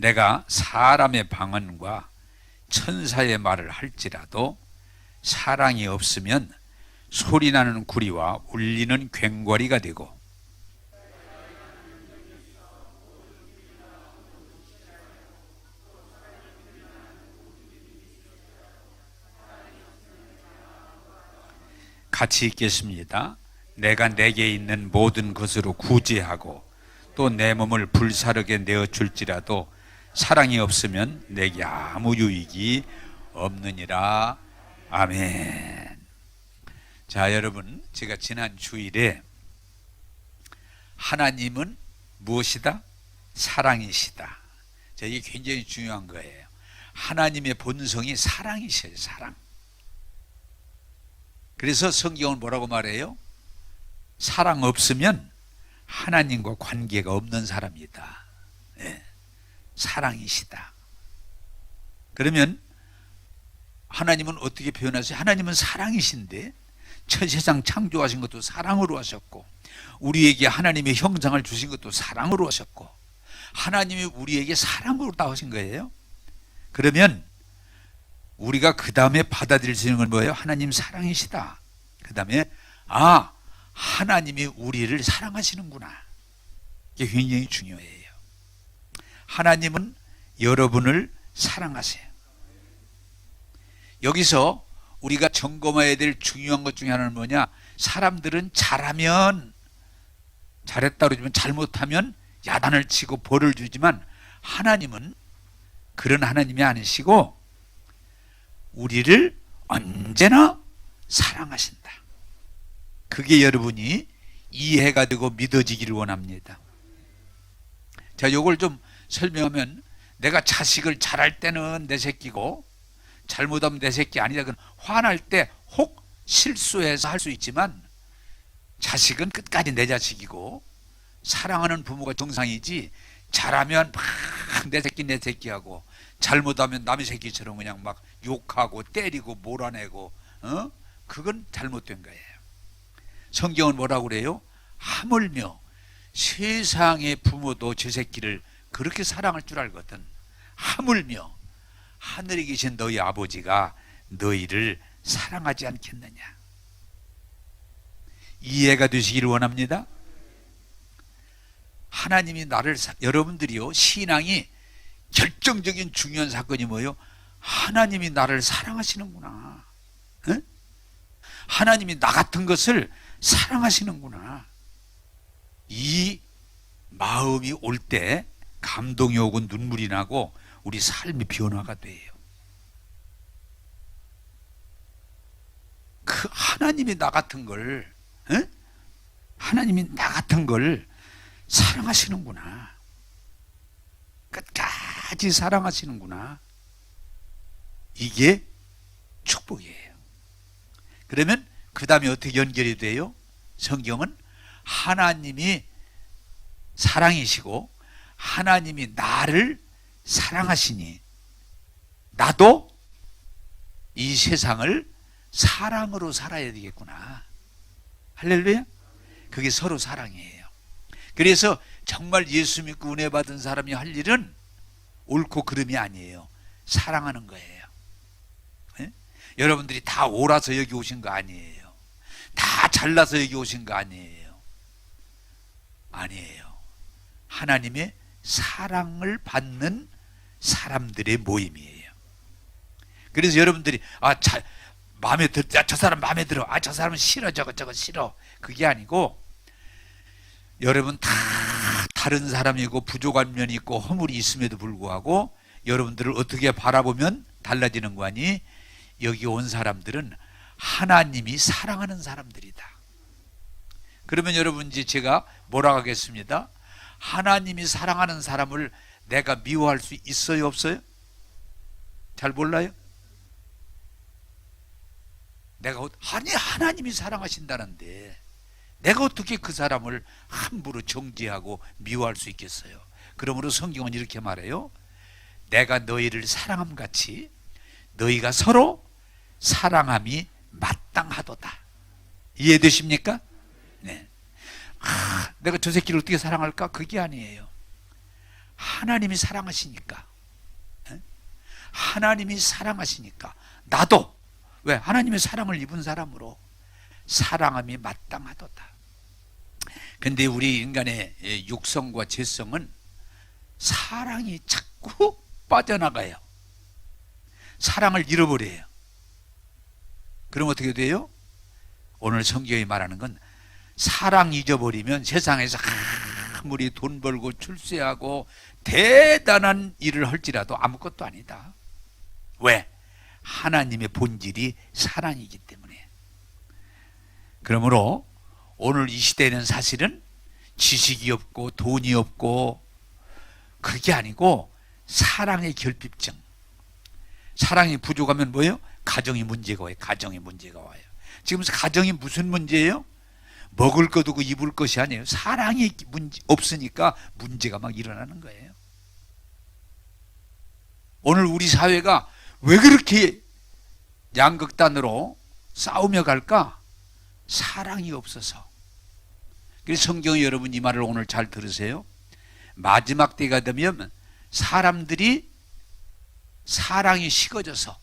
내가 사람의 방언과 천사의 말을 할지라도 사랑이 없으면 소리나는 구리와 울리는 굉과리가 되고, 같이 읽겠습니다. 내가 내게 있는 모든 것으로 구제하고 또 내 몸을 불사르게 내어줄지라도 사랑이 없으면 내게 아무 유익이 없느니라. 아멘. 자, 여러분, 제가 지난 주일에 하나님은 무엇이다? 사랑이시다. 자, 이게 굉장히 중요한 거예요. 하나님의 본성이 사랑이셔요. 사랑. 그래서 성경은 뭐라고 말해요? 사랑 없으면 하나님과 관계가 없는 사람이다. 네. 사랑이시다. 그러면 하나님은 어떻게 표현하세요? 하나님은 사랑이신데 세상 창조하신 것도 사랑으로 하셨고, 우리에게 하나님의 형상을 주신 것도 사랑으로 하셨고, 하나님이 우리에게 사랑으로 다 하신 거예요. 그러면 우리가 그 다음에 받아들일 수 있는 건 뭐예요? 하나님 사랑이시다. 그 다음에 하나님이 우리를 사랑하시는구나. 이게 굉장히 중요해요. 하나님은 여러분을 사랑하세요. 여기서 우리가 점검해야 될 중요한 것 중에 하나는 뭐냐? 사람들은 잘하면 잘했다 그러지만 잘못하면 야단을 치고 벌을 주지만, 하나님은 그런 하나님이 아니시고 우리를 언제나 사랑하신다. 그게 여러분이 이해가 되고 믿어지기를 원합니다. 자, 요걸 좀 설명하면, 내가 자식을 잘할 때는 내 새끼고 잘못하면 내 새끼 아니다. 화날 때 혹 실수해서 할 수 있지만 자식은 끝까지 내 자식이고, 사랑하는 부모가 정상이지, 잘하면 막 내 새끼 내 새끼하고 잘못하면 남의 새끼처럼 그냥 막 욕하고 때리고 몰아내고, 그건 잘못된 거예요. 성경은 뭐라고 그래요? 하물며 세상의 부모도 저 새끼를 그렇게 사랑할 줄 알거든. 하물며 하늘에 계신 너희 아버지가 너희를 사랑하지 않겠느냐. 이해가 되시기를 원합니다. 하나님이 나를 여러분들이요, 신앙이 결정적인 중요한 사건이 뭐예요? 하나님이 나를 사랑하시는구나. 에? 하나님이 나 같은 것을 사랑하시는구나. 이 마음이 올 때 감동이 오고 눈물이 나고 우리 삶이 변화가 돼요. 그 하나님이 나 같은 걸, 하나님이 나 같은 걸 사랑하시는구나. 끝까지 사랑하시는구나. 이게 축복이에요. 그러면 그 다음에 어떻게 연결이 돼요? 성경은 하나님이 사랑이시고 하나님이 나를 사랑하시니 나도 이 세상을 사랑으로 살아야 되겠구나. 할렐루야. 그게 서로 사랑이에요. 그래서 정말 예수 믿고 은혜 받은 사람이 할 일은 옳고 그름이 아니에요. 사랑하는 거예요. 네? 여러분들이 다 옳아서 여기 오신 거 아니에요. 다 잘나서 여기 오신 거 아니에요. 아니에요. 하나님의 사랑을 받는 사람들의 모임이에요. 그래서 여러분들이 마음에 저 사람 마음에 들어. 저 사람은 싫어. 저거 싫어. 그게 아니고, 여러분 다 다른 사람이고 부족한 면이 있고 허물이 있음에도 불구하고 여러분들을 어떻게 바라보면 달라지는 거 아니? 여기 온 사람들은 하나님이 사랑하는 사람들이다. 그러면 여러분, 이제 제가 뭐라고 하겠습니다. 하나님이 사랑하는 사람을 내가 미워할 수 있어요, 없어요? 잘 몰라요? 아니, 하나님이 사랑하신다는데 내가 어떻게 그 사람을 함부로 정죄하고 미워할 수 있겠어요? 그러므로 성경은 이렇게 말해요. 내가 너희를 사랑함 같이 너희가 서로 사랑함이 마땅하도다. 이해되십니까? 네. 내가 저 새끼를 어떻게 사랑할까? 그게 아니에요. 하나님이 사랑하시니까. 하나님이 사랑하시니까 나도 왜 하나님의 사랑을 입은 사람으로 사랑함이 마땅하도다. 근데 우리 인간의 육성과 죄성은 사랑이 자꾸 빠져나가요. 사랑을 잃어버려요. 그럼 어떻게 돼요? 오늘 성경이 말하는 건 사랑 잊어버리면 세상에서 아무리 돈 벌고 출세하고 대단한 일을 할지라도 아무것도 아니다. 왜? 하나님의 본질이 사랑이기 때문에. 그러므로 오늘 이 시대에는 사실은 지식이 없고 돈이 없고 그게 아니고 사랑의 결핍증. 사랑이 부족하면 뭐예요? 가정이 문제가 와요. 가정이 문제가 와요. 지금 가정이 무슨 문제예요? 먹을 것 없고 입을 것이 아니에요. 사랑이 없으니까 문제가 막 일어나는 거예요. 오늘 우리 사회가 왜 그렇게 양극단으로 싸우며 갈까? 사랑이 없어서. 그래서 성경이 여러분 이 말을 오늘 잘 들으세요. 마지막 때가 되면 사람들이 사랑이 식어져서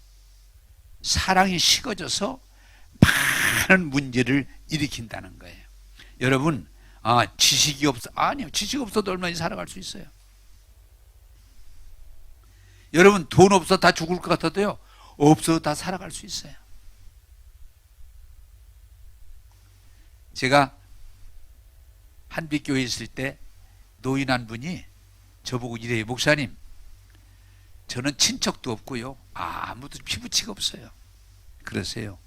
많은 문제를 일으킨다는 거예요. 여러분, 지식이 없어. 아니요. 지식 없어도 얼마나 살아갈 수 있어요. 여러분, 돈 없어 다 죽을 것 같아도요. 없어도 다 살아갈 수 있어요. 제가 한빛교회에 있을 때 노인 한 분이 저보고 이래요. 목사님, 저는 친척도 없고요. 아무도 피부치가 없어요. 그러세요.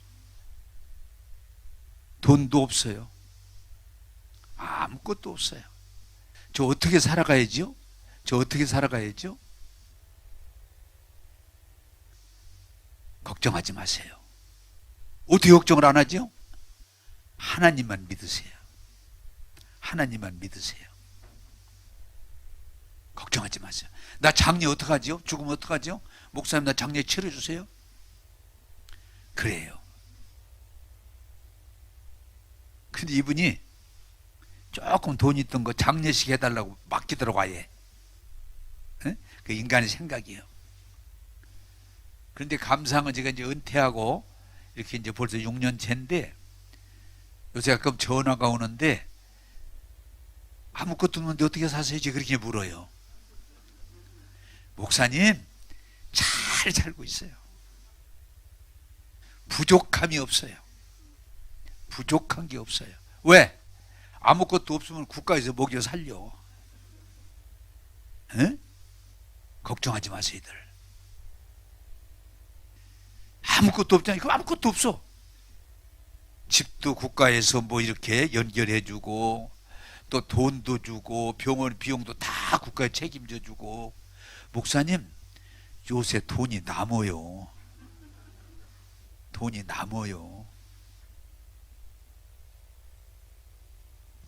돈도 없어요. 아무것도 없어요. 저 어떻게 살아가야죠? 걱정하지 마세요. 어떻게 걱정을 안 하죠? 하나님만 믿으세요. 걱정하지 마세요. 나 장례 어떡하죠? 죽으면 어떡하죠? 목사님 나 장례 치러주세요. 그래요. 근데 이분이 조금 돈 있던 거 장례식 해달라고 맡기더라고 아예. 그 인간의 생각이에요. 그런데 감사한 건 제가 이제 은퇴하고 이렇게 이제 벌써 6년째인데 요새 가끔 전화가 오는데 아무것도 없는데 어떻게 사세요? 그렇게 물어요. 목사님 잘 살고 있어요. 부족함이 없어요. 부족한 게 없어요. 왜? 아무것도 없으면 국가에서 먹여 살려. 걱정하지 마세요들. 아무것도 없잖아요. 그럼 아무것도 없어. 집도 국가에서 뭐 이렇게 연결해주고 또 돈도 주고 병원 비용도 다 국가에 책임져 주고. 목사님 요새 돈이 남아요.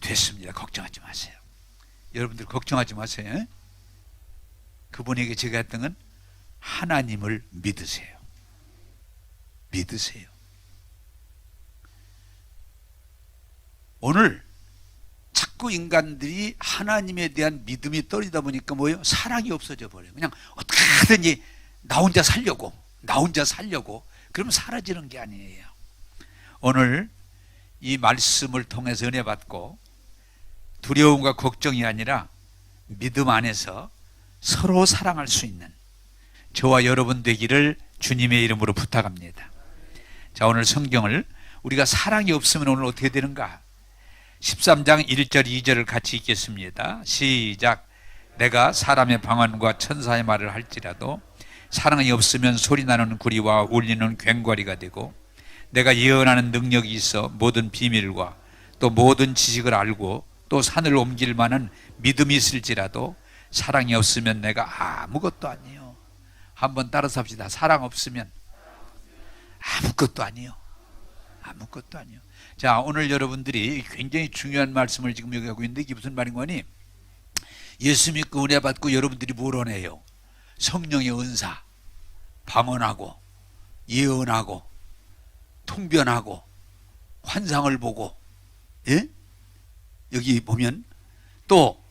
됐습니다. 걱정하지 마세요. 여러분들 걱정하지 마세요. 그분에게 제가 했던 건 하나님을 믿으세요. 오늘 자꾸 인간들이 하나님에 대한 믿음이 떨어지다 보니까 뭐예요? 사랑이 없어져 버려요. 그냥 어떻게 하든지 나 혼자 살려고 그러면 사라지는 게 아니에요. 오늘 이 말씀을 통해서 은혜 받고 두려움과 걱정이 아니라 믿음 안에서 서로 사랑할 수 있는 저와 여러분 되기를 주님의 이름으로 부탁합니다. 자, 오늘 성경을 우리가 사랑이 없으면 오늘 어떻게 되는가? 13장 1절 2절을 같이 읽겠습니다. 시작. 내가 사람의 방언과 천사의 말을 할지라도 사랑이 없으면 소리나는 구리와 울리는 괭과리가 되고, 내가 예언하는 능력이 있어 모든 비밀과 또 모든 지식을 알고 또 산을 옮길 만한 믿음이 있을지라도 사랑이 없으면 내가 아무것도 아니에요. 한번 따라서 합시다. 사랑 없으면 아무것도 아니에요. 자, 오늘 여러분들이 굉장히 중요한 말씀을 지금 여기 하고 있는데 이게 무슨 말인 거니? 예수 믿고 은혜 받고 여러분들이 뭘 원해요? 성령의 은사, 방언하고 예언하고 통변하고 환상을 보고, 예? 여기 보면 또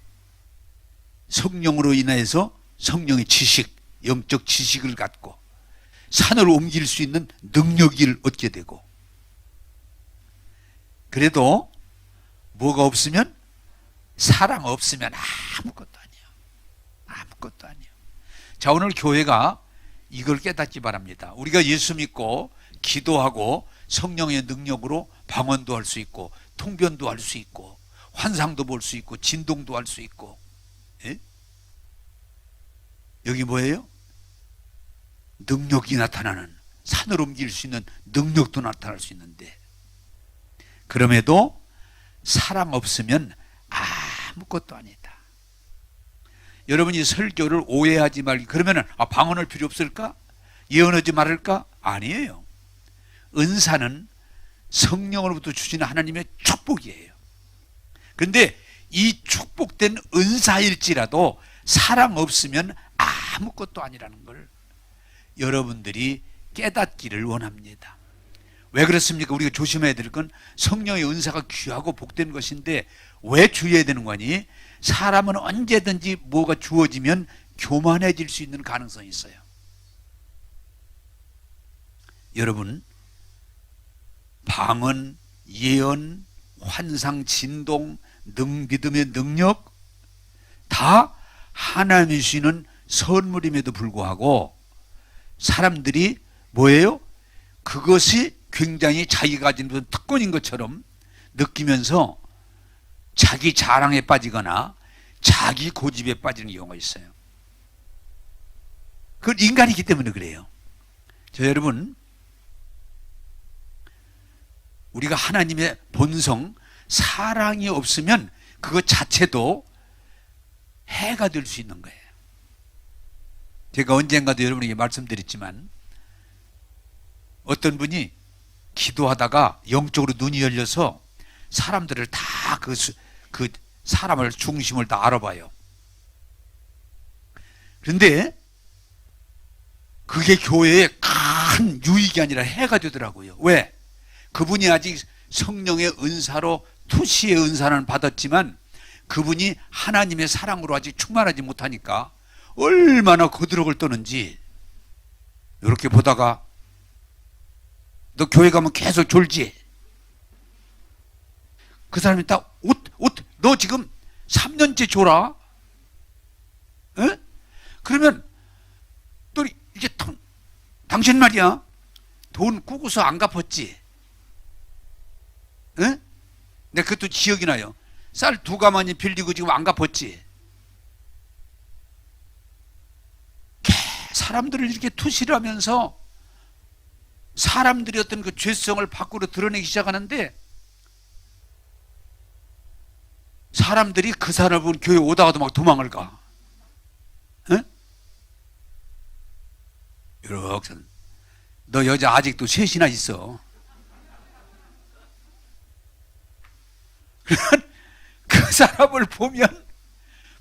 성령으로 인해서 성령의 지식, 영적 지식을 갖고 산을 옮길 수 있는 능력을 얻게 되고, 그래도 뭐가 없으면, 사랑 없으면 아무것도 아니에요. 아무것도 아니에요. 자, 오늘 교회가 이걸 깨닫기 바랍니다. 우리가 예수 믿고 기도하고 성령의 능력으로 방언도 할 수 있고, 통변도 할 수 있고, 환상도 볼 수 있고, 진동도 할 수 있고, 예? 여기 뭐예요? 능력이 나타나는, 산을 옮길 수 있는 능력도 나타날 수 있는데, 그럼에도 사랑 없으면 아무것도 아니다. 여러분이 설교를 오해하지 말기. 그러면은 방언할 필요 없을까? 예언하지 말을까? 아니에요. 은사는 성령으로부터 주시는 하나님의 축복이에요. 그런데 이 축복된 은사일지라도 사랑 없으면 아무것도 아니라는 걸 여러분들이 깨닫기를 원합니다. 왜 그렇습니까? 우리가 조심해야 될 건 성령의 은사가 귀하고 복된 것인데 왜 주의해야 되는 거니? 사람은 언제든지 뭐가 주어지면 교만해질 수 있는 가능성이 있어요. 여러분, 방언, 예언, 환상, 진동, 믿음의 능력 다 하나님이 주시는 선물임에도 불구하고 사람들이 뭐예요? 그것이 굉장히 자기가 가진 무슨 특권인 것처럼 느끼면서 자기 자랑에 빠지거나 자기 고집에 빠지는 경우가 있어요. 그건 인간이기 때문에 그래요. 여러분, 우리가 하나님의 본성, 사랑이 없으면 그것 자체도 해가 될 수 있는 거예요. 제가 언젠가도 여러분에게 말씀드렸지만 어떤 분이 기도하다가 영적으로 눈이 열려서 사람들을 다 그 사람을 중심을 다 알아봐요. 그런데 그게 교회에 큰 유익이 아니라 해가 되더라고요. 왜? 그분이 아직 성령의 은사로 투시의 은사는 받았지만 그분이 하나님의 사랑으로 아직 충만하지 못하니까 얼마나 거드럭을 떠는지 이렇게 보다가 너 교회 가면 계속 졸지? 그 사람이 딱 너 지금 3년째 졸아? 에? 그러면 또 이제 당신 말이야 돈 꾸고서 안 갚았지? 에? 내가 그것도 기억이 나요. 쌀 2가마니 빌리고 지금 안 갚았지? 사람들을 이렇게 투시를 하면서 사람들이 어떤 그 죄성을 밖으로 드러내기 시작하는데 사람들이 그 사람은 교회 오다가도 막 도망을 가. 에? 이렇게 너 여자 아직도 셋이나 있어. 그 사람을 보면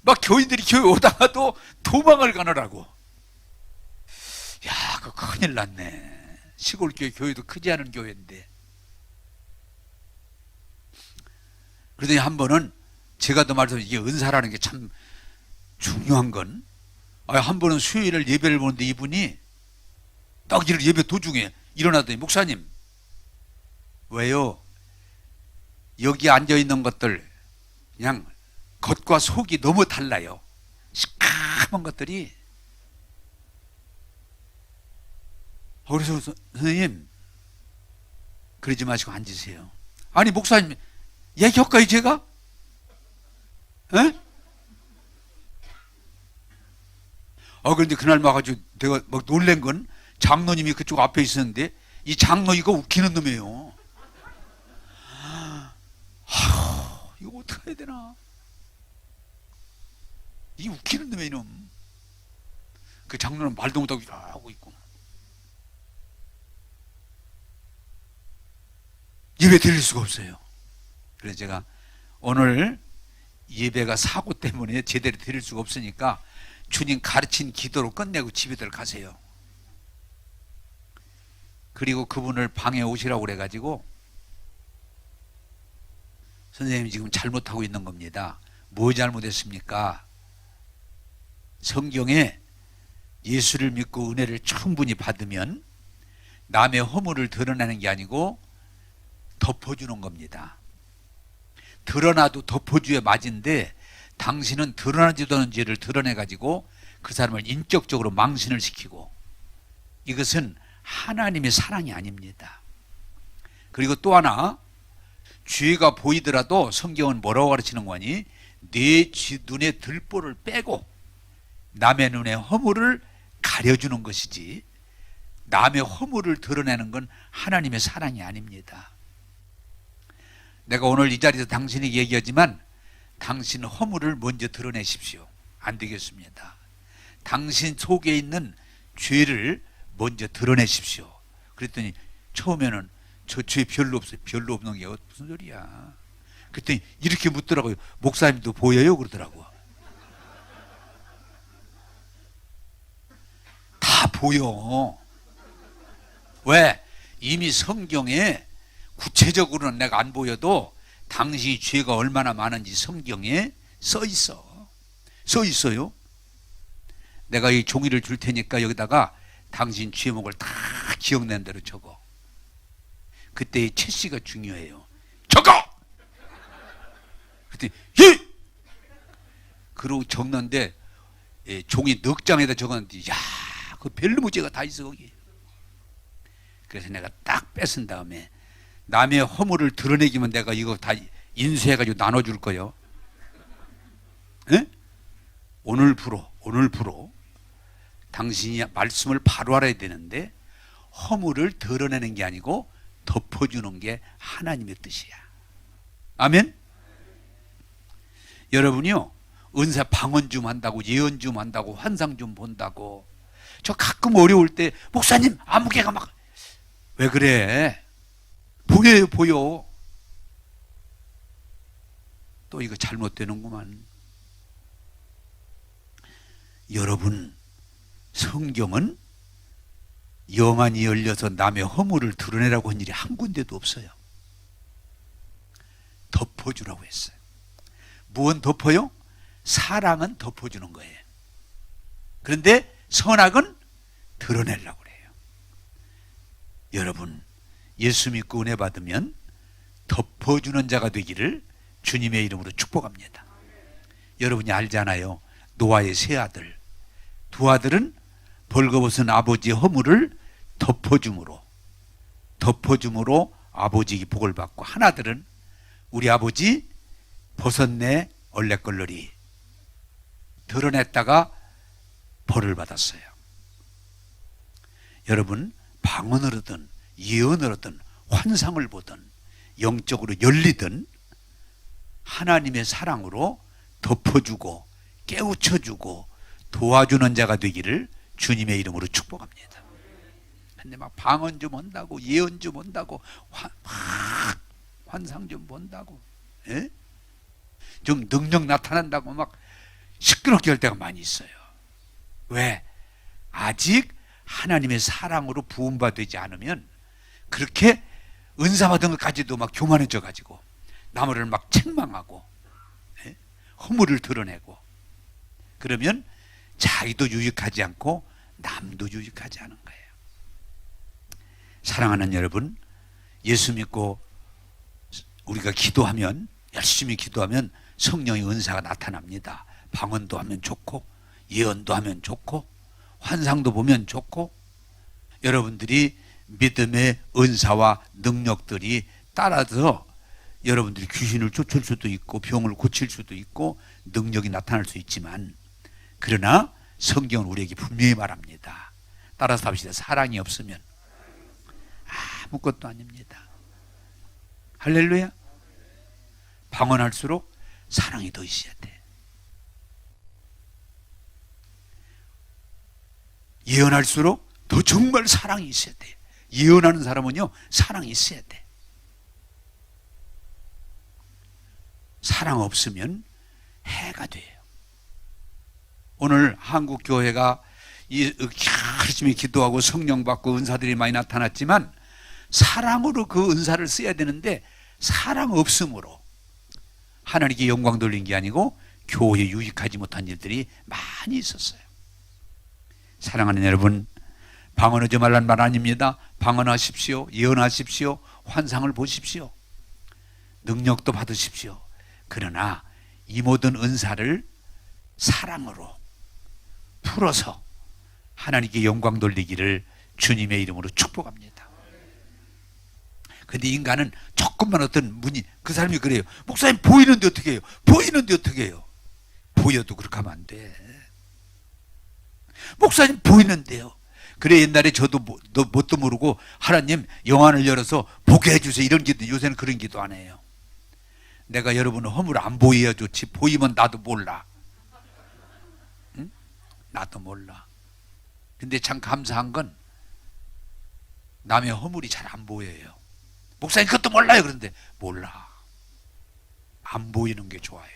막 교인들이 교회 오다가도 도망을 가느라고. 야, 그거 큰일 났네. 시골 교회도 크지 않은 교회인데. 그러더니 한 번은 제가 더 말해서 이게 은사라는 게 참 중요한 건, 한 번은 수요일을 예배를 보는데 이분이 딱 예배 도중에 일어나더니 목사님, 왜요? 여기 앉아있는 것들 그냥 겉과 속이 너무 달라요. 시커먼 것들이. 그래서 선생님 그러지 마시고 앉으세요. 아니 목사님 얘기할까요 제가? 에? 그런데 그날 와가지고 내가 막 놀란 건 장로님이 그쪽 앞에 있었는데 이 장로 이거 웃기는 놈이에요. 이거 어떻게 해야 되나? 이 웃기는 놈의 이놈. 그 장로는 말도 못하고 하고 있고. 예배 드릴 수가 없어요. 그래서 제가 오늘 예배가 사고 때문에 제대로 드릴 수가 없으니까 주님 가르친 기도로 끝내고 집에들 가세요. 그리고 그분을 방에 오시라고 그래가지고 선생님이 지금 잘못하고 있는 겁니다. 뭐 잘못했습니까? 성경에 예수를 믿고 은혜를 충분히 받으면 남의 허물을 드러내는 게 아니고 덮어주는 겁니다. 드러나도 덮어줘야 맞은데 당신은 드러나지도 않은 죄를 드러내가지고 그 사람을 인격적으로 망신을 시키고, 이것은 하나님의 사랑이 아닙니다. 그리고 또 하나, 죄가 보이더라도 성경은 뭐라고 가르치는 거니? 내 눈에 들보를 빼고 남의 눈에 허물을 가려주는 것이지, 남의 허물을 드러내는 건 하나님의 사랑이 아닙니다. 내가 오늘 이 자리에서 당신에게 얘기하지만 당신 허물을 먼저 드러내십시오. 안 되겠습니다. 당신 속에 있는 죄를 먼저 드러내십시오. 그랬더니 처음에는 저 죄 별로 없어요. 별로 없는 게 무슨 소리야. 그랬더니 이렇게 묻더라고요. 목사님도 보여요? 그러더라고. 다 보여. 왜? 이미 성경에 구체적으로는 내가 안 보여도 당신이 죄가 얼마나 많은지 성경에 써 있어요. 내가 이 종이를 줄 테니까 여기다가 당신 제목을 다 기억낸 대로 적어. 그때의 채씨가 중요해요. 적어! 그때 히! 그러고 적는데 종이 넉 장에다 적었는데, 야, 그 별로 문제가 다 있어 거기. 그래서 내가 딱 뺏은 다음에 남의 허물을 드러내기만 내가 이거 다 인쇄해가지고 나눠줄 거요. 에? 오늘부로 당신이 말씀을 바로 알아야 되는데 허물을 드러내는 게 아니고 덮어주는 게 하나님의 뜻이야. 아멘? 여러분이요, 은사 방언 좀 한다고, 예언 좀 한다고, 환상 좀 본다고, 저 가끔 어려울 때 목사님 아무개가 막, 왜 그래? 보여. 또 이거 잘못되는구만. 여러분, 성경은 영안이 열려서 남의 허물을 드러내라고 한 일이 한 군데도 없어요. 덮어주라고 했어요. 무언 덮어요? 사랑은 덮어주는 거예요. 그런데 선악은 드러내려고 그래요. 여러분, 예수 믿고 은혜 받으면 덮어주는 자가 되기를 주님의 이름으로 축복합니다. 여러분이 알잖아요. 노아의 세 아들, 두 아들은 벌거벗은 아버지의 허물을 덮어줌으로 아버지에게 복을 받고, 한 아들은 우리 아버지 벗었네 얼레걸러리 드러냈다가 벌을 받았어요. 여러분, 방언을 하든 예언을 하든 환상을 보든 영적으로 열리든 하나님의 사랑으로 덮어주고 깨우쳐주고 도와주는 자가 되기를 주님의 이름으로 축복합니다. 근데 막 방언 좀 한다고, 예언 좀 한다고, 환상 좀 본다고, 에? 좀 능력 나타난다고 막 시끄럽게 할 때가 많이 있어요. 왜? 아직 하나님의 사랑으로 부음받지 않으면 그렇게 은사 받은 것까지도 막 교만해져 가지고 남을 막 책망하고, 에? 허물을 드러내고, 그러면 자기도 유익하지 않고 남도 유익하지 않은 거예요. 사랑하는 여러분, 예수 믿고 우리가 기도하면, 열심히 기도하면 성령의 은사가 나타납니다. 방언도 하면 좋고, 예언도 하면 좋고, 환상도 보면 좋고, 여러분들이 믿음의 은사와 능력들이 따라서 여러분들이 귀신을 쫓을 수도 있고 병을 고칠 수도 있고 능력이 나타날 수 있지만, 그러나 성경은 우리에게 분명히 말합니다. 따라서 합시다. 사랑이 없으면 아무것도 아닙니다. 할렐루야. 방언할수록 사랑이 더 있어야 돼. 예언할수록 더 정말 사랑이 있어야 돼. 예언하는 사람은요, 사랑이 있어야 돼. 사랑 없으면 해가 돼요. 오늘 한국 교회가 열심히 기도하고 성령 받고 은사들이 많이 나타났지만 사랑으로 그 은사를 써야 되는데 사랑 없음으로 하나님께 영광 돌린 게 아니고 교회에 유익하지 못한 일들이 많이 있었어요. 사랑하는 여러분, 방언하지 말란 말 아닙니다. 방언하십시오. 예언하십시오. 환상을 보십시오. 능력도 받으십시오. 그러나 이 모든 은사를 사랑으로 풀어서 하나님께 영광 돌리기를 주님의 이름으로 축복합니다. 근데 인간은 조금만 어떤 문이, 그 사람이 그래요. 목사님 보이는데 어떻게 해요? 보이는데 어떻게 해요? 보여도 그렇게 하면 안 돼. 목사님 보이는데요. 그래, 옛날에 저도 뭣도 모르고 하나님 영안을 열어서 보게 해주세요 이런 기도, 요새는 그런 기도 안 해요. 내가 여러분은 허물 안 보여야 좋지, 보이면 나도 몰라. 응? 나도 몰라. 근데 참 감사한 건 남의 허물이 잘 안 보여요. 목사님 그것도 몰라요. 그런데 몰라. 안 보이는 게 좋아요.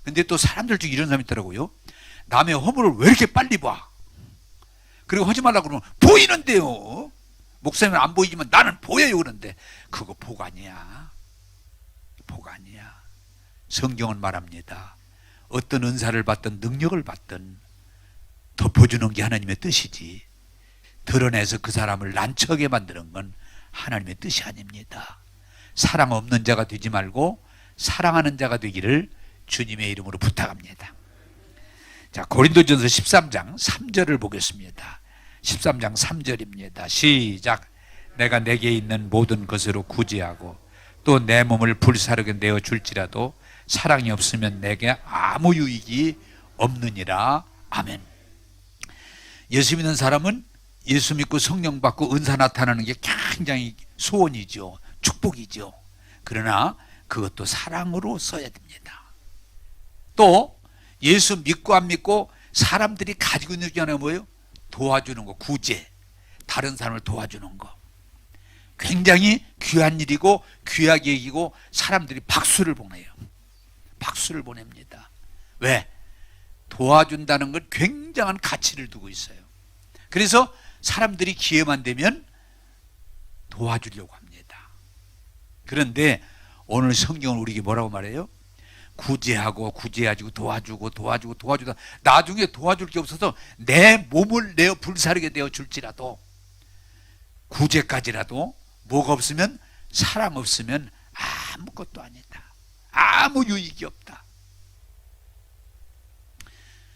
근데 또 사람들 중에 이런 사람이 있더라고요. 남의 허물을 왜 이렇게 빨리 봐? 그리고 하지 말라고 그러면 보이는데요. 목사님은 안 보이지만 나는 보여요. 그런데 그거 복 아니야. 복 아니야. 성경은 말합니다. 어떤 은사를 받든 능력을 받든 덮어주는 게 하나님의 뜻이지, 드러내서 그 사람을 난처하게 만드는 건 하나님의 뜻이 아닙니다. 사랑 없는 자가 되지 말고 사랑하는 자가 되기를 주님의 이름으로 부탁합니다. 자, 고린도전서 13장 3절을 보겠습니다. 13장 3절입니다. 시작. 내가 내게 있는 모든 것으로 구제하고 또 내 몸을 불사르게 내어 줄지라도 사랑이 없으면 내게 아무 유익이 없느니라. 아멘. 예수 믿는 사람은 예수 믿고 성령 받고 은사 나타나는 게 굉장히 소원이죠. 축복이죠. 그러나 그것도 사랑으로 써야 됩니다. 또 예수 믿고 안 믿고 사람들이 가지고 있는 게 하나 뭐예요? 도와주는 거, 구제. 다른 사람을 도와주는 거. 굉장히 귀한 일이고 귀하게 여기고 사람들이 박수를 보내요. 박수를 보냅니다. 왜? 도와준다는 건 굉장한 가치를 두고 있어요. 그래서 사람들이 기회만 되면 도와주려고 합니다. 그런데 오늘 성경은 우리에게 뭐라고 말해요? 구제하고 구제하고 도와주다 나중에 도와줄 게 없어서 내 몸을 내어 불사르게 되어 줄지라도, 구제까지라도 뭐가 없으면, 사랑 없으면 아무것도 아니다. 아무 유익이 없다.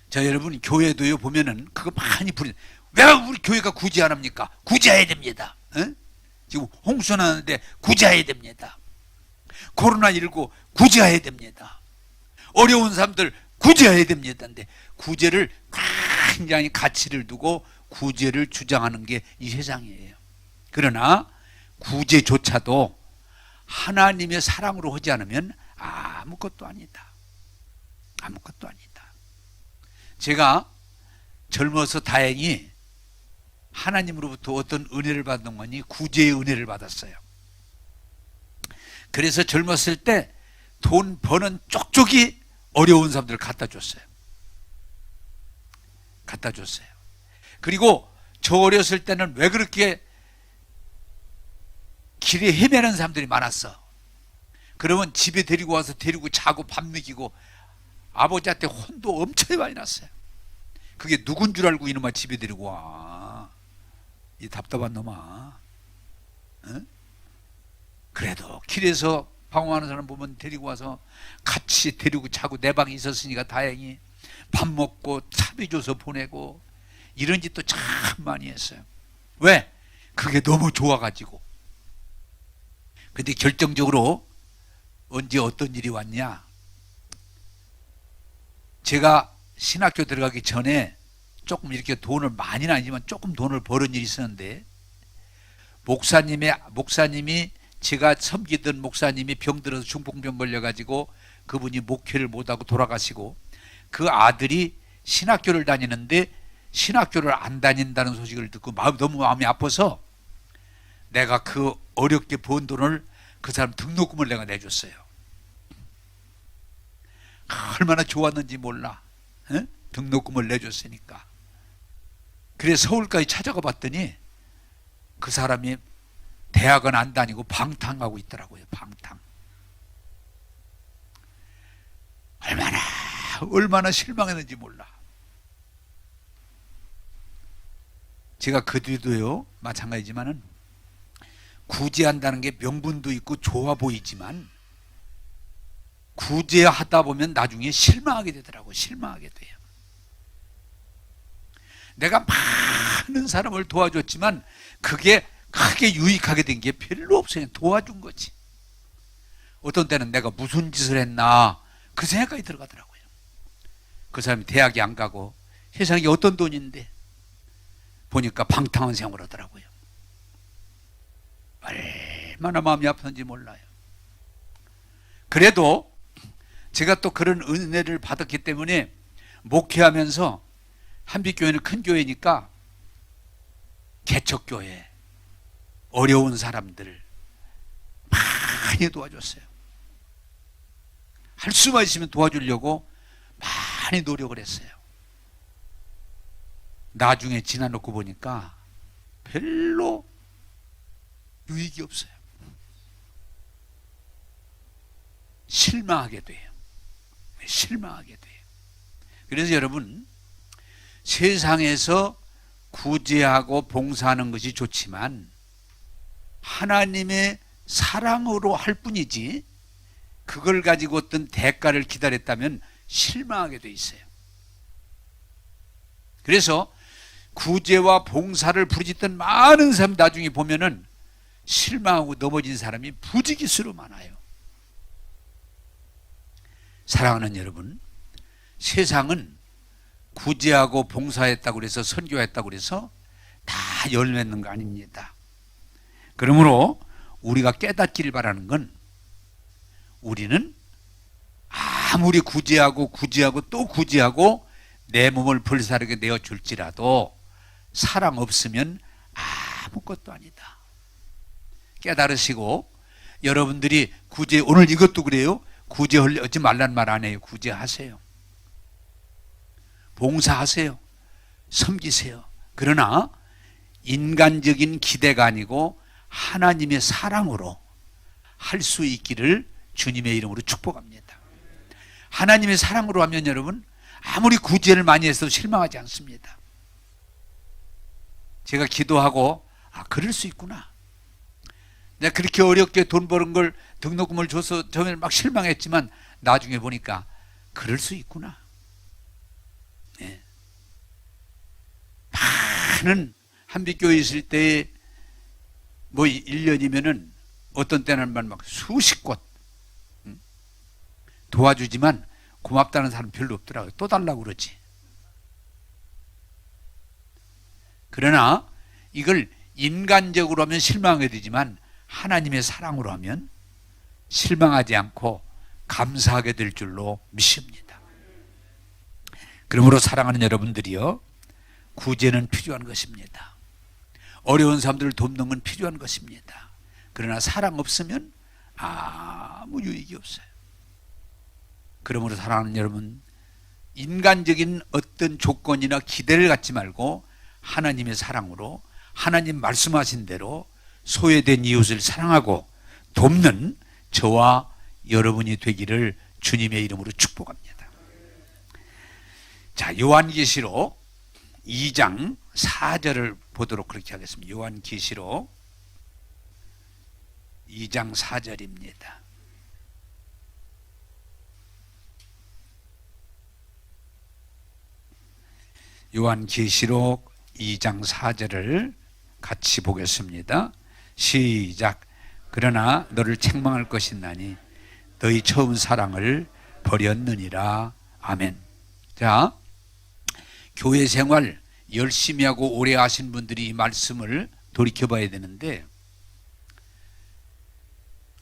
자, 여러분 교회도요 보면은 그거 많이 부르는, 왜 우리 교회가 구제 안 합니까? 구제해야 됩니다. 어? 지금 홍수나는데 구제해야 됩니다. 코로나19 구제해야 됩니다. 어려운 사람들 구제해야 됩니다. 근데 구제를 굉장히 가치를 두고 구제를 주장하는 게 이 세상이에요. 그러나 구제조차도 하나님의 사랑으로 하지 않으면 아무것도 아니다. 아무것도 아니다. 제가 젊어서 다행히 하나님으로부터 어떤 은혜를 받는 거니 구제의 은혜를 받았어요. 그래서 젊었을 때 돈 버는 쪽쪽이 어려운 사람들을 갖다 줬어요. 갖다 줬어요. 그리고 저 어렸을 때는 왜 그렇게 길에 헤매는 사람들이 많았어. 그러면 집에 데리고 와서 데리고 자고 밥 먹이고 아버지한테 혼도 엄청 많이 났어요. 그게 누군 줄 알고 이놈아 집에 데리고 와. 이 답답한 놈아. 응? 그래도 길에서 방황하는 사람 보면 데리고 와서 같이 데리고 자고 내 방에 있었으니까 다행히 밥 먹고 차비 줘서 보내고 이런 짓도 참 많이 했어요. 왜? 그게 너무 좋아가지고. 근데 결정적으로 언제 어떤 일이 왔냐? 제가 신학교 들어가기 전에 조금 이렇게 돈을, 많이는 아니지만 조금 돈을 버는 일이 있었는데, 목사님이 제가 섬기던 목사님이 병들어서 중풍병 걸려가지고 그분이 목회를 못하고 돌아가시고, 그 아들이 신학교를 다니는데 신학교를 안 다닌다는 소식을 듣고 너무 마음이 아파서 내가 그 어렵게 번 돈을 그 사람 등록금을 내가 내줬어요. 얼마나 좋았는지 몰라. 에? 등록금을 내줬으니까. 그래서 서울까지 찾아가 봤더니 그 사람이 대학은 안 다니고 방탕하고 있더라고요. 방탕. 얼마나 얼마나 실망했는지 몰라. 제가 그 뒤도요 마찬가지지만은 구제한다는 게 명분도 있고 좋아 보이지만 구제하다 보면 나중에 실망하게 되더라고. 실망하게 돼요. 내가 많은 사람을 도와줬지만 그게 크게 유익하게 된 게 별로 없어요. 도와준 거지. 어떤 때는 내가 무슨 짓을 했나 그 생각이 들어가더라고요. 그 사람이 대학에 안 가고 세상에 어떤 돈인데 보니까 방탕한 생활을 하더라고요. 얼마나 마음이 아픈지 몰라요. 그래도 제가 또 그런 은혜를 받았기 때문에 목회하면서 한빛교회는 큰 교회니까 개척교회 어려운 사람들 많이 도와줬어요. 할 수만 있으면 도와주려고 많이 노력을 했어요. 나중에 지나놓고 보니까 별로 유익이 없어요. 실망하게 돼요. 실망하게 돼요. 그래서 여러분, 세상에서 구제하고 봉사하는 것이 좋지만 하나님의 사랑으로 할 뿐이지 그걸 가지고 어떤 대가를 기다렸다면 실망하게 돼 있어요. 그래서 구제와 봉사를 부르짖던 많은 사람 나중에 보면은 실망하고 넘어진 사람이 부지기수로 많아요. 사랑하는 여러분, 세상은 구제하고 봉사했다고 그래서 선교했다고 그래서 다 열매는 거 아닙니다. 그러므로 우리가 깨닫기를 바라는 건 우리는 아무리 구제하고 또 구제하고 내 몸을 불사르게 내어줄지라도 사랑 없으면 아무것도 아니다. 깨달으시고 여러분들이 구제, 오늘 이것도 그래요. 구제하지 말란 말 안 해요. 구제하세요. 봉사하세요. 섬기세요. 그러나 인간적인 기대가 아니고 하나님의 사랑으로 할 수 있기를 주님의 이름으로 축복합니다. 하나님의 사랑으로 하면 여러분 아무리 구제를 많이 했어도 실망하지 않습니다. 제가 기도하고 그럴 수 있구나. 내가 그렇게 어렵게 돈 버는 걸 등록금을 줘서 처음에는 막 실망했지만 나중에 보니까 그럴 수 있구나. 네. 많은 한빛교회 있을 때 뭐 1년이면은 어떤 때는 막 수십 곳 도와주지만 고맙다는 사람 별로 없더라고요. 또 달라고 그러지. 그러나 이걸 인간적으로 하면 실망하게 되지만 하나님의 사랑으로 하면 실망하지 않고 감사하게 될 줄로 믿습니다. 그러므로 사랑하는 여러분들이요, 구제는 필요한 것입니다. 어려운 사람들을 돕는 건 필요한 것입니다. 그러나 사랑 없으면 아무 유익이 없어요. 그러므로 사랑하는 여러분, 인간적인 어떤 조건이나 기대를 갖지 말고 하나님의 사랑으로 하나님 말씀하신 대로 소외된 이웃을 사랑하고 돕는 저와 여러분이 되기를 주님의 이름으로 축복합니다. 자, 요한계시록 2장 4절을 보도록 그렇게 하겠습니다. 요한계시록 2장 4절입니다. 요한계시록 2장 4절을 같이 보겠습니다. 시작. 그러나 너를 책망할 것이나니 너희 처음 사랑을 버렸느니라. 아멘. 자, 교회 생활 열심히 하고 오래 하신 분들이 이 말씀을 돌이켜봐야 되는데,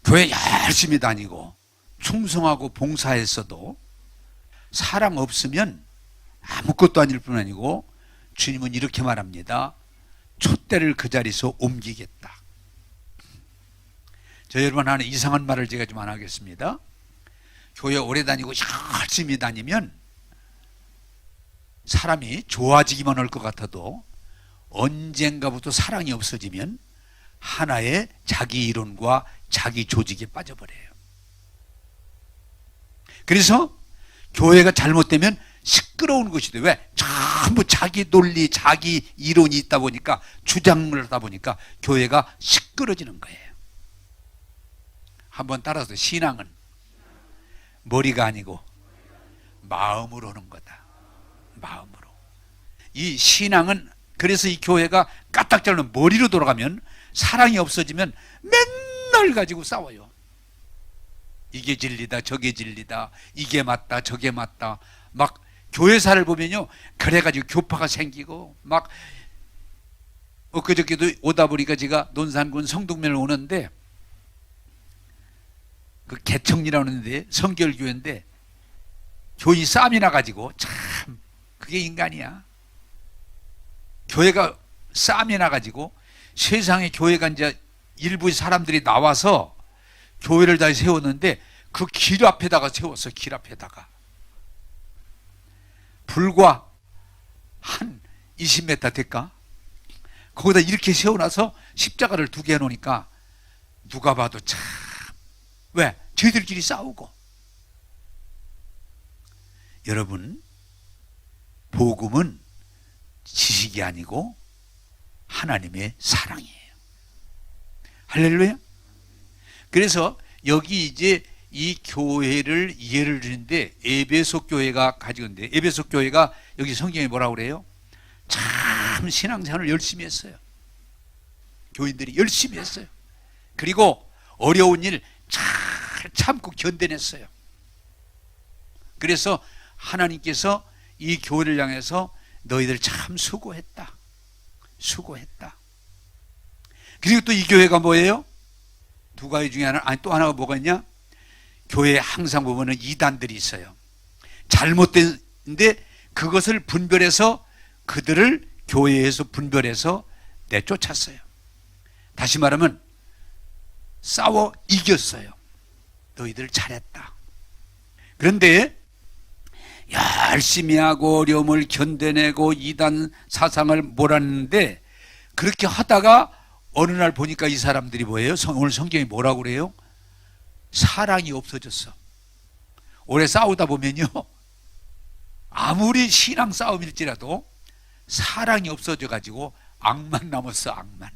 교회 열심히 다니고 충성하고 봉사했어도 사랑 없으면 아무것도 아닐 뿐 아니고 주님은 이렇게 말합니다. 촛대를 그 자리에서 옮기겠다. 저 여러분, 하는 이상한 말을 제가 좀 안 하겠습니다. 교회 오래 다니고 열심히 다니면 사람이 좋아지기만 할 것 같아도 언젠가부터 사랑이 없어지면 하나의 자기 이론과 자기 조직에 빠져버려요. 그래서 교회가 잘못되면 시끄러운 것이 돼. 왜? 전부 자기 논리, 자기 이론이 있다 보니까, 주장을 하다 보니까 교회가 시끄러지는 거예요. 한번 따라서, 신앙은 머리가 아니고 마음으로 하는 거다. 마음으로. 이 신앙은, 그래서 이 교회가 까딱잘로 머리로 돌아가면, 사랑이 없어지면 맨날 가지고 싸워요. 이게 진리다, 저게 진리다, 이게 맞다, 저게 맞다. 막 교회사를 보면요, 그래가지고 교파가 생기고, 막 엊그저께도 오다 보니까 제가 논산군 성동면을 오는데, 그 개청리라는데 성결교회인데 교인이 싸움이 나가지고, 참 그게 인간이야. 교회가 싸움이 나가지고 세상에 교회가 이제 일부 사람들이 나와서 교회를 다 세웠는데, 그 길 앞에다가 세웠어. 길 앞에다가 불과 한 20m 될까? 거기다 이렇게 세워놔서 십자가를 2개 해놓으니까 누가 봐도 참, 왜? 저희들끼리 싸우고. 여러분, 복음은 지식이 아니고 하나님의 사랑이에요. 할렐루야. 그래서 여기 이제 이 교회를 예를 드는데, 에베소 교회가 가지고 있는데, 에베소 교회가 여기 성경에 뭐라고 그래요? 참 신앙생활을 열심히 했어요. 교인들이 열심히 했어요. 그리고 어려운 일 잘 참고 견뎌냈어요. 그래서 하나님께서 이 교회를 향해서 너희들 참 수고했다. 수고했다. 그리고 또 이 교회가 뭐예요? 2가지 중에 하나, 아니 또 하나가 뭐가 있냐? 교회에 항상 보면은 이단들이 있어요. 잘못된데 그것을 분별해서 그들을 교회에서 분별해서 내쫓았어요. 다시 말하면 싸워 이겼어요. 너희들 잘했다. 그런데 열심히 하고 어려움을 견뎌내고 이단 사상을 몰았는데, 그렇게 하다가 어느 날 보니까 이 사람들이 뭐예요? 오늘 성경이 뭐라고 그래요? 사랑이 없어졌어. 오래 싸우다 보면요, 아무리 신앙 싸움일지라도 사랑이 없어져 가지고 악만 남았어. 악만.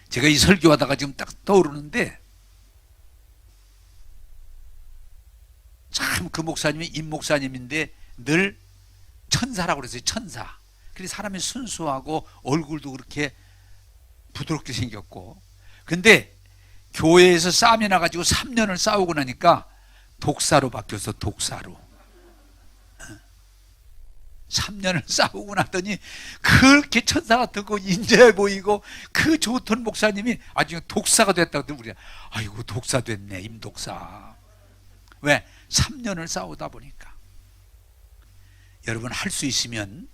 제가 이 설교하다가 지금 딱 떠오르는데, 참 그 목사님이 임 목사님인데 늘 천사라고 그랬어요. 천사. 그래서 사람이 순수하고 얼굴도 그렇게 부드럽게 생겼고, 근데 교회에서 싸움이 나가지고 3년을 싸우고 나니까 독사로 바뀌었어. 독사로. 3년을 싸우고 나더니 그렇게 천사 같고 인자해 보이고 그 좋던 목사님이 아주 독사가 됐다고. 우리가 아이고 독사 됐네, 임독사. 왜? 3년을 싸우다 보니까. 여러분, 할 수 있으면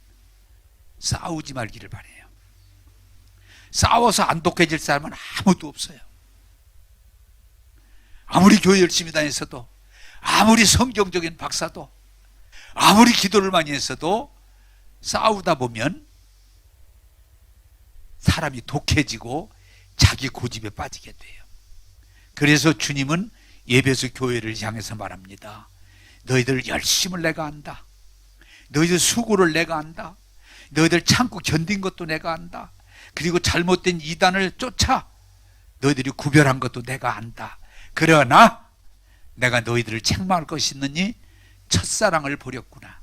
싸우지 말기를 바라요. 싸워서 안 독해질 사람은 아무도 없어요. 아무리 교회 열심히 다녔어도, 아무리 성경적인 박사도, 아무리 기도를 많이 했어도 싸우다 보면 사람이 독해지고 자기 고집에 빠지게 돼요. 그래서 주님은 에베소 교회를 향해서 말합니다. 너희들 열심을 내가 안다. 너희들 수고를 내가 안다. 너희들 참고 견딘 것도 내가 안다. 그리고 잘못된 이단을 쫓아 너희들이 구별한 것도 내가 안다. 그러나 내가 너희들을 책망할 것이 있느니 첫사랑을 버렸구나.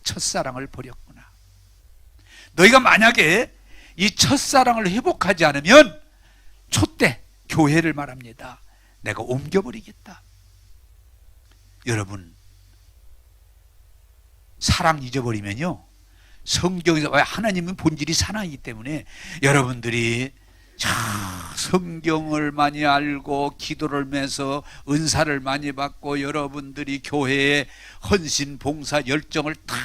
첫사랑을 버렸구나. 너희가 만약에 이 첫사랑을 회복하지 않으면 촛대 교회를 말합니다. 내가 옮겨버리겠다. 여러분, 사랑 잊어버리면요, 성경에서, 하나님은 본질이 사랑이기 때문에 여러분들이 성경을 많이 알고 기도를 매서 은사를 많이 받고 여러분들이 교회에 헌신, 봉사, 열정을 다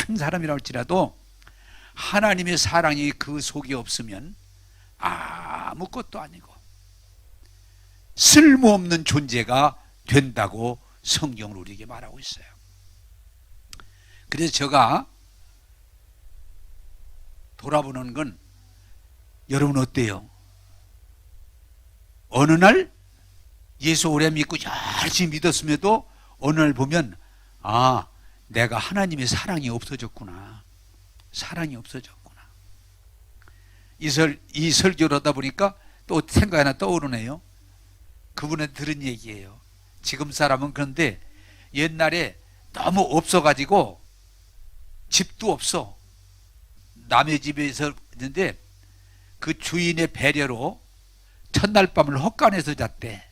한 사람이라 할지라도 하나님의 사랑이 그 속에 없으면 아무것도 아니고 쓸모없는 존재가 된다고 성경은 우리에게 말하고 있어요. 그래서 제가 돌아보는 건, 여러분 어때요? 어느 날 예수 오래 믿고 열심히 믿었음에도 어느 날 보면 아, 내가 하나님의 사랑이 없어졌구나. 사랑이 없어졌구나. 이 설교를 하다 보니까 또 생각 하나 떠오르네요. 그분한테 들은 얘기예요. 지금 사람은 그런데 옛날에 너무 없어가지고 집도 없어. 남의 집에서 있는데 그 주인의 배려로 첫날 밤을 헛간에서 잤대.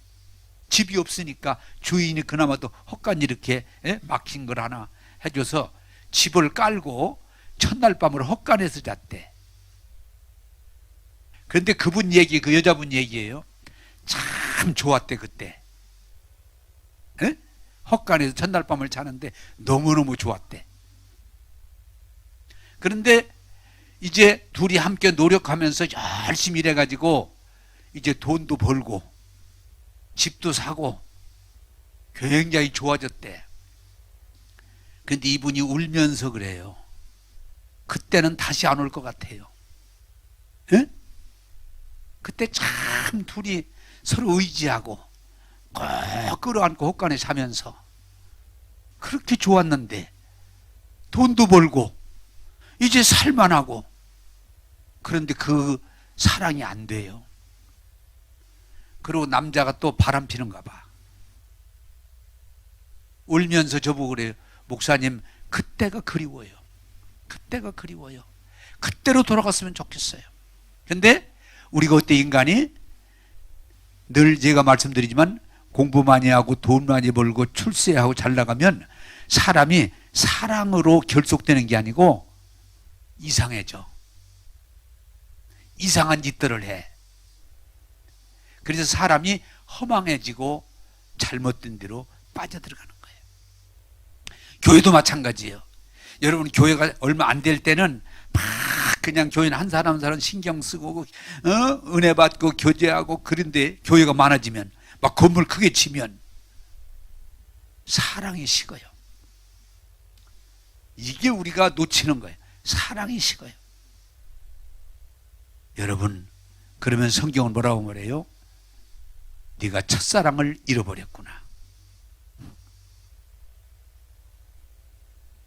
집이 없으니까 주인이 그나마도 헛간 이렇게 막힌 걸 하나 해줘서 집을 깔고 첫날 밤을 헛간에서 잤대. 그런데 그분 얘기, 그 여자분 얘기예요. 참 좋았대 그때. 에? 헛간에서 첫날 밤을 자는데 너무너무 좋았대. 그런데 이제 둘이 함께 노력하면서 열심히 일해가지고 이제 돈도 벌고 집도 사고 굉장히 좋아졌대. 근데 이분이 울면서 그래요. 그때는 다시 안 올 것 같아요. 에? 그때 참 둘이 서로 의지하고 꼭 끌어안고 헛간에 자면서 그렇게 좋았는데 돈도 벌고 이제 살만하고 그런데 그 사랑이 안 돼요. 그리고 남자가 또 바람 피는가 봐. 울면서 저보고 그래요. 목사님, 그때가 그리워요. 그때가 그리워요. 그때로 돌아갔으면 좋겠어요. 근데 우리가 어때 인간이 늘 제가 말씀드리지만 공부 많이 하고 돈 많이 벌고 출세하고 잘 나가면 사람이 사랑으로 결속되는 게 아니고 이상해져. 이상한 짓들을 해. 그래서 사람이 허망해지고 잘못된 대로 빠져들어가는 거예요. 교회도 마찬가지예요. 여러분 교회가 얼마 안 될 때는 막 그냥 교회는 한 사람 한 사람 신경 쓰고 은혜 받고 교제하고 그런데 교회가 많아지면 막 건물 크게 치면 사랑이 식어요. 이게 우리가 놓치는 거예요. 사랑이 식어요. 여러분 그러면 성경은 뭐라고 말해요? 네가 첫사랑을 잃어버렸구나.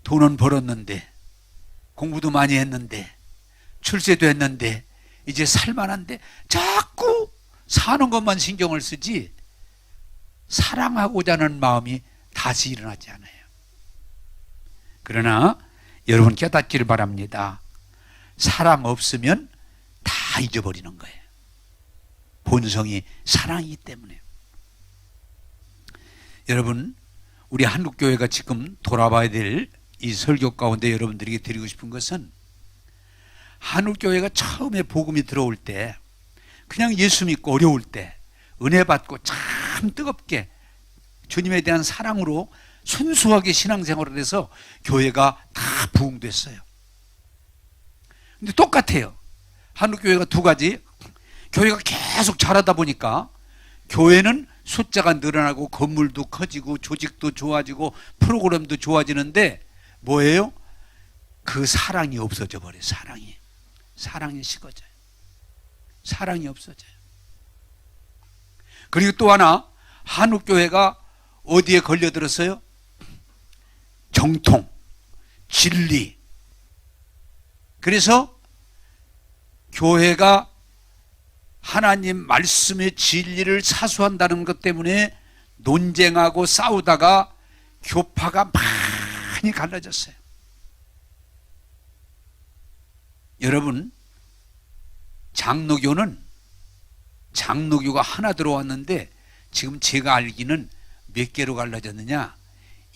돈은 벌었는데 공부도 많이 했는데 출세도 했는데 이제 살만한데 자꾸 사는 것만 신경을 쓰지 사랑하고자 하는 마음이 다시 일어나지 않아요. 그러나 여러분 깨닫기를 바랍니다. 사랑 없으면 다 잊어버리는 거예요. 본성이 사랑이기 때문에. 여러분 우리 한국교회가 지금 돌아봐야 될 이 설교 가운데 여러분들에게 드리고 싶은 것은 한국교회가 처음에 복음이 들어올 때 그냥 예수 믿고 어려울 때 은혜 받고 참 뜨겁게 주님에 대한 사랑으로 순수하게 신앙생활을 해서 교회가 다 부흥됐어요. 근데 똑같아요. 한국교회가 두 가지. 교회가 계속 자라다 보니까 교회는 숫자가 늘어나고 건물도 커지고 조직도 좋아지고 프로그램도 좋아지는데 뭐예요? 그 사랑이 없어져 버려요. 사랑이 식어져요. 사랑이 없어져요. 그리고 또 하나 한국교회가 어디에 걸려들었어요? 정통, 진리. 그래서 교회가 하나님 말씀의 진리를 사수한다는 것 때문에 논쟁하고 싸우다가 교파가 많이 갈라졌어요. 여러분 장로교가 하나 들어왔는데 지금 제가 알기는 몇 개로 갈라졌느냐?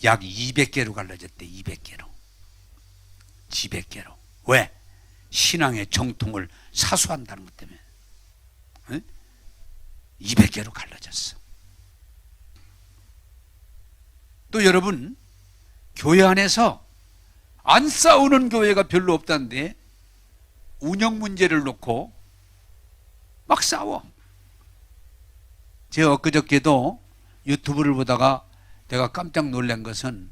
약 200개로 갈라졌대. 200개로. 왜? 신앙의 정통을 사수한다는 것 때문에. 200개로 갈라졌어. 또 여러분 교회 안에서 안 싸우는 교회가 별로 없다는데 운영 문제를 놓고 막 싸워. 제가 엊그저께도 유튜브를 보다가 내가 깜짝 놀란 것은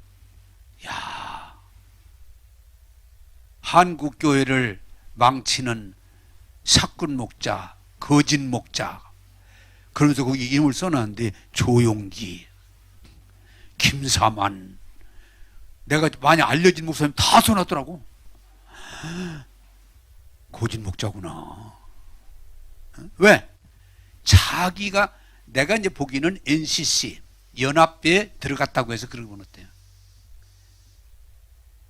한국 교회를 망치는 사꾼 목자, 거짓 목자, 그러면서 거기 이름을 써놨는데 조용기. 김사만, 내가 많이 알려진 목사님 다 써놨더라고. 고진 목자구나. 왜? 자기가, 내가 이제 보기는 NCC 연합회에 들어갔다고 해서 그런 건 어때요?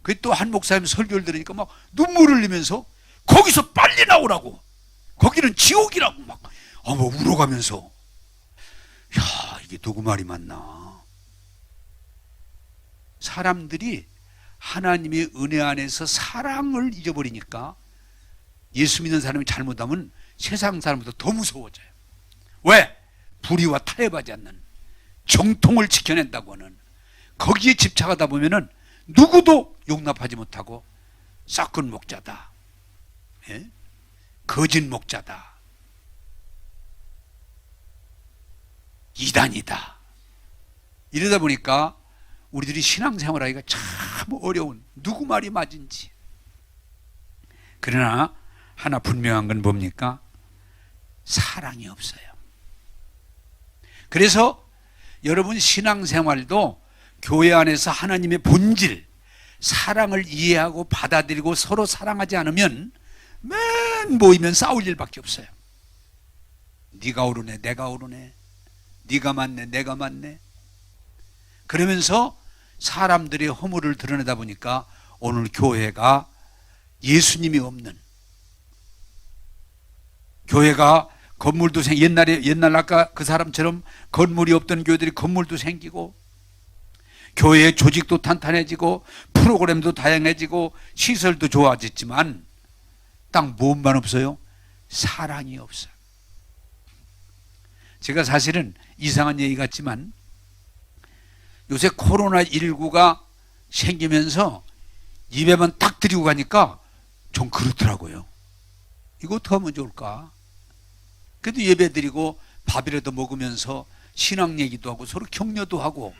그 또 한 목사님 설교를 들으니까 막 눈물을 흘리면서 거기서 빨리 나오라고, 거기는 지옥이라고 막 울어가면서. 야, 이게 누구 말이 맞나? 사람들이 하나님의 은혜 안에서 사랑을 잊어버리니까 예수 믿는 사람이 잘못하면 세상 사람보다 더 무서워져요. 왜? 불의와 타협하지 않는 정통을 지켜낸다고 하는, 거기에 집착하다 보면은 누구도 용납하지 못하고 썩은 목자다, 예? 거짓 목자다, 이단이다, 이러다 보니까 우리들이 신앙생활하기가 참 어려운, 누구 말이 맞은지. 그러나 하나 분명한 건 뭡니까? 사랑이 없어요. 그래서 여러분 신앙생활도 교회 안에서 하나님의 본질, 사랑을 이해하고 받아들이고 서로 사랑하지 않으면 맨 모이면 싸울 일밖에 없어요. 네가 옳으네, 내가 옳으네, 네가 맞네, 내가 맞네. 그러면서 사람들의 허물을 드러내다 보니까 오늘 교회가 예수님이 없는, 교회가 건물도 옛날 아까 그 사람처럼 건물이 없던 교회들이 건물도 생기고, 교회의 조직도 탄탄해지고, 프로그램도 다양해지고, 시설도 좋아졌지만 딱 무엇만 없어요? 사랑이 없어요. 제가 사실은 이상한 얘기 같지만 요새 코로나19가 생기면서 예배만 딱 드리고 가니까 좀 그렇더라고요. 이거 어떻게 하면 좋을까? 그래도 예배 드리고 밥이라도 먹으면서 신앙 얘기도 하고 서로 격려도 하고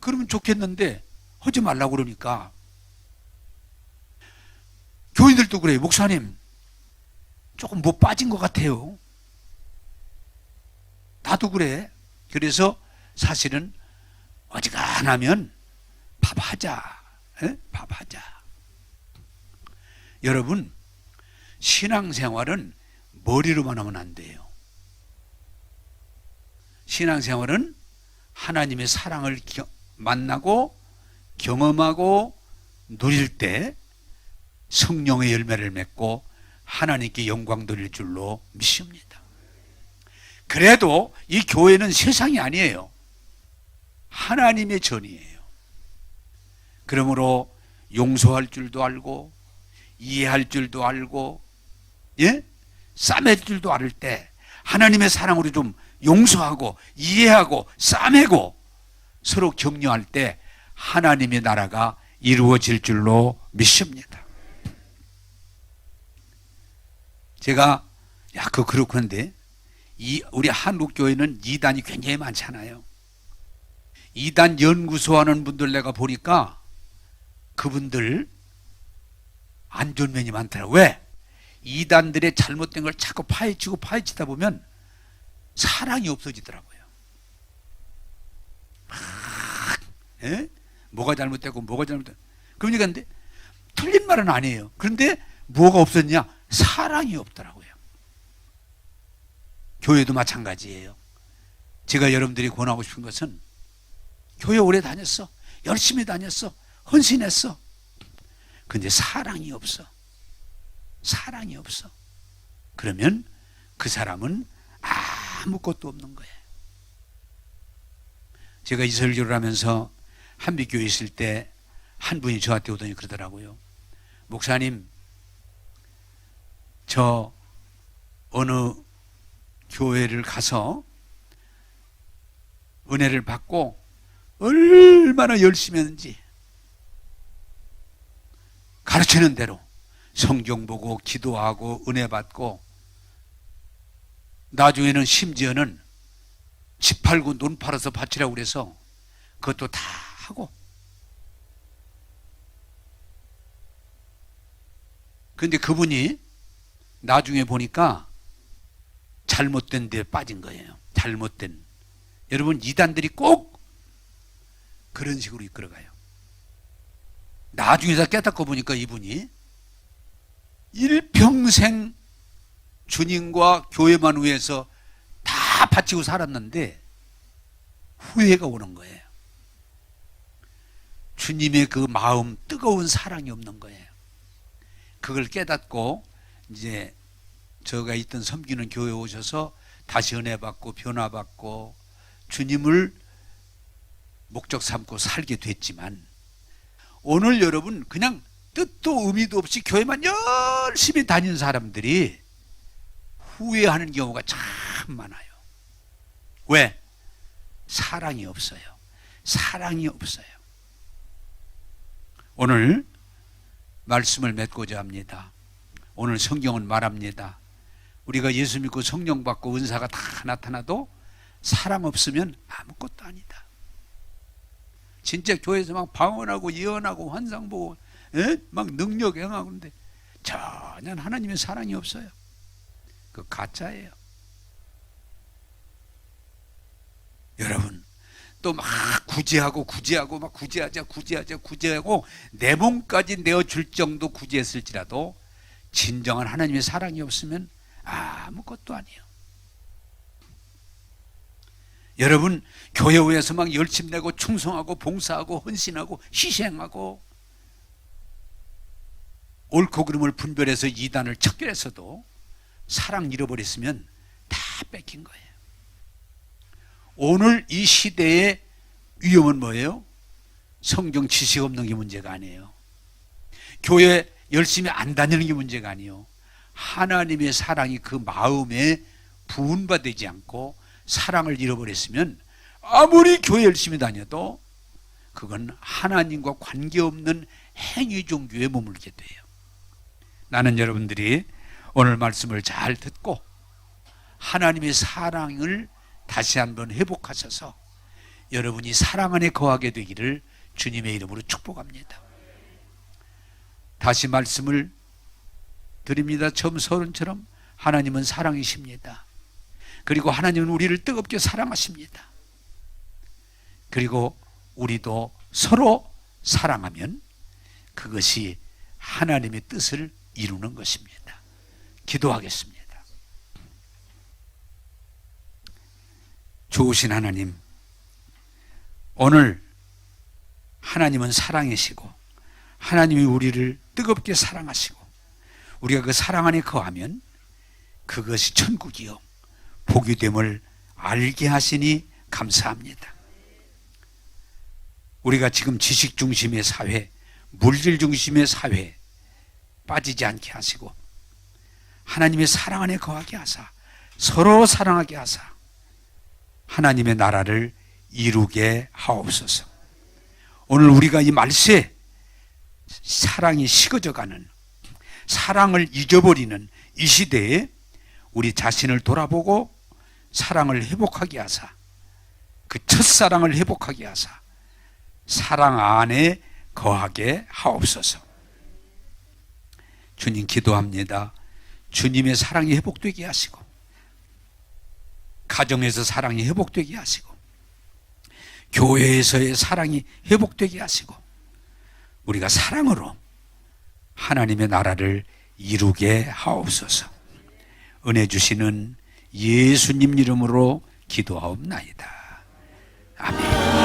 그러면 좋겠는데 하지 말라고 그러니까. 교인들도 그래요. 목사님 조금 뭐 빠진 것 같아요. 나도 그래. 그래서 사실은 어지간하면 밥하자. 밥하자. 여러분, 신앙생활은 머리로만 하면 안 돼요. 신앙생활은 하나님의 사랑을 만나고 경험하고 누릴 때 성령의 열매를 맺고 하나님께 영광 돌릴 줄로 믿습니다. 그래도 이 교회는 세상이 아니에요. 하나님의 전이에요. 그러므로 용서할 줄도 알고 이해할 줄도 알고, 예? 싸맬 줄도 알을 때 하나님의 사랑으로 좀 용서하고 이해하고 싸매고 서로 격려할 때 하나님의 나라가 이루어질 줄로 믿습니다. 제가 그렇건데 우리 한국 교회는 이단이 굉장히 많잖아요. 이단 연구소 하는 분들 내가 보니까 그분들 안 좋은 면이 많더라고요. 왜? 이단들의 잘못된 걸 자꾸 파헤치다 보면 사랑이 없어지더라고요. 뭐가 잘못되고 뭐가 잘못되고. 그러니까 근데 틀린 말은 아니에요. 그런데 뭐가 없었냐? 사랑이 없더라고요. 교회도 마찬가지예요. 제가 여러분들이 권하고 싶은 것은 교회 오래 다녔어. 열심히 다녔어. 헌신했어. 근데 사랑이 없어. 사랑이 없어. 그러면 그 사람은 아무것도 없는 거예요. 제가 이 설교를 하면서 한빛교회에 있을 때 한 분이 저한테 오더니 그러더라고요. 목사님, 저 어느 교회를 가서 은혜를 받고 얼마나 열심히 했는지 가르치는 대로 성경 보고 기도하고 은혜 받고 나중에는 심지어는 집 팔고 논 팔아서 바치라고 그래서 그것도 다 하고, 근데 그분이 나중에 보니까 잘못된 데 빠진 거예요. 잘못된. 여러분, 이단들이 꼭 그런 식으로 이끌어가요. 나중에서 깨닫고 보니까 이분이 일평생 주님과 교회만 위해서 다 바치고 살았는데 후회가 오는 거예요. 주님의 그 마음, 뜨거운 사랑이 없는 거예요. 그걸 깨닫고 이제 저가 있던 섬기는 교회에 오셔서 다시 은혜 받고 변화받고 주님을 목적 삼고 살게 됐지만, 오늘 여러분 그냥 뜻도 의미도 없이 교회만 열심히 다니는 사람들이 후회하는 경우가 참 많아요. 왜? 사랑이 없어요. 사랑이 없어요. 오늘 말씀을 맺고자 합니다. 오늘 성경은 말합니다. 우리가 예수 믿고 성령 받고 은사가 다 나타나도 사랑 없으면 아무것도 아니다. 진짜 교회에서 막 방언하고 예언하고 환상 보고 막 능력 행하고 그러는데 전혀 하나님의 사랑이 없어요. 그 가짜예요. 여러분, 또 막 구제하고 막 구제하고 내 몸까지 내어줄 정도 구제했을지라도 진정한 하나님의 사랑이 없으면 아무것도 아니에요. 여러분, 교회 위에서 막 열심 내고 충성하고 봉사하고 헌신하고 희생하고 옳고 그름을 분별해서 이단을 척결했어도 사랑 잃어버렸으면 다 뺏긴 거예요. 오늘 이 시대의 위험은 뭐예요? 성경 지식 없는 게 문제가 아니에요. 교회 열심히 안 다니는 게 문제가 아니에요. 하나님의 사랑이 그 마음에 부은바 되지 않고 사랑을 잃어버렸으면 아무리 교회 열심히 다녀도 그건 하나님과 관계없는 행위 종교에 머물게 돼요. 나는 여러분들이 오늘 말씀을 잘 듣고 하나님의 사랑을 다시 한번 회복하셔서 여러분이 사랑 안에 거하게 되기를 주님의 이름으로 축복합니다. 다시 말씀을 드립니다. 처음 서론처럼 하나님은 사랑이십니다. 그리고 하나님은 우리를 뜨겁게 사랑하십니다. 그리고 우리도 서로 사랑하면 그것이 하나님의 뜻을 이루는 것입니다. 기도하겠습니다. 좋으신 하나님, 오늘 하나님은 사랑이시고 하나님이 우리를 뜨겁게 사랑하시고 우리가 그 사랑 안에 거하면 그것이 천국이요 복이 됨을 알게 하시니 감사합니다. 우리가 지금 지식 중심의 사회, 물질 중심의 사회에 빠지지 않게 하시고 하나님의 사랑 안에 거하게 하사 서로 사랑하게 하사 하나님의 나라를 이루게 하옵소서. 오늘 우리가 이 말세에 사랑이 식어져가는, 사랑을 잊어버리는 이 시대에 우리 자신을 돌아보고 사랑을 회복하게 하사 그 첫사랑을 회복하게 하사 사랑 안에 거하게 하옵소서. 주님 기도합니다. 주님의 사랑이 회복되게 하시고 가정에서 사랑이 회복되게 하시고 교회에서의 사랑이 회복되게 하시고 우리가 사랑으로 하나님의 나라를 이루게 하옵소서. 은혜 주시는 예수님 이름으로 기도하옵나이다. 아멘.